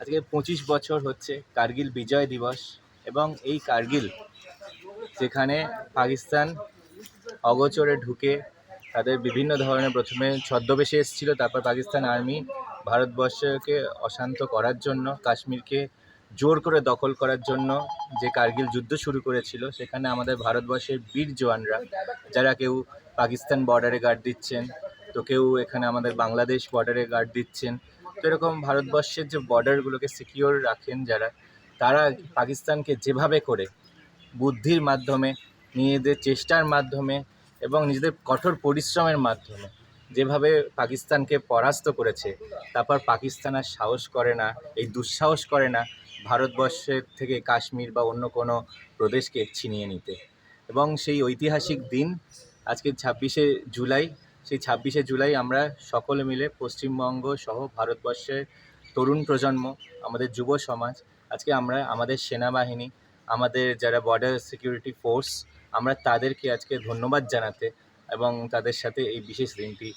আজকে 25 বছর হচ্ছে কার্গিল বিজয় দিবস, এবং এই কার্গিল যেখানে পাকিস্তান অগোচরে ঢুকে তাদের বিভিন্ন ধরনের প্রথমে ছদ্মবেশে এসেছিল, তারপর পাকিস্তান আর্মি ভারতবর্ষকে অশান্ত করার জন্য, কাশ্মীরকে জোর করে দখল করার জন্য যে কার্গিল যুদ্ধ শুরু করেছিল, সেখানে আমাদের ভারতবর্ষের বীর জওয়ানরা, যারা কেউ পাকিস্তান বর্ডারে গার্ড দিচ্ছেন, তো কেউ এখানে আমাদের বাংলাদেশ বর্ডারে গার্ড দিচ্ছেন, তো এরকম ভারতবর্ষের যে বর্ডারগুলোকে সিকিওর রাখেন যারা, তারা পাকিস্তানকে যেভাবে করে বুদ্ধির মাধ্যমে, নিজেদের চেষ্টার মাধ্যমে এবং নিজেদের কঠোর পরিশ্রমের মাধ্যমে যেভাবে পাকিস্তানকে পরাস্ত করেছে, তারপর পাকিস্তান আর সাহস করে না, এই দুঃসাহস করে না ভারতবর্ষের থেকে কাশ্মীর বা অন্য কোনো প্রদেশকে ছিনিয়ে নিতে। এবং সেই ঐতিহাসিক দিন আজকে 26শে জুলাই, সেই 26শে জুলাই আমরা সকলে মিলে পশ্চিমবঙ্গ সহ ভারতবর্ষের তরুণ প্রজন্ম, আমাদের যুব সমাজ, আজকে আমরা আমাদের সেনাবাহিনী, আমাদের যারা বর্ডার সিকিউরিটি ফোর্স, আমরা তাদেরকে আজকে ধন্যবাদ জানাতে এবং তাদের সাথে এই বিশেষ দিনটি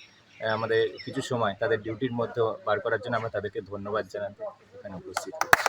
আমাদের কিছু সময় তাদের ডিউটির মধ্যে বার করার জন্য আমরা তাদেরকে ধন্যবাদ জানাতে এখানে উপস্থিত হয়েছি।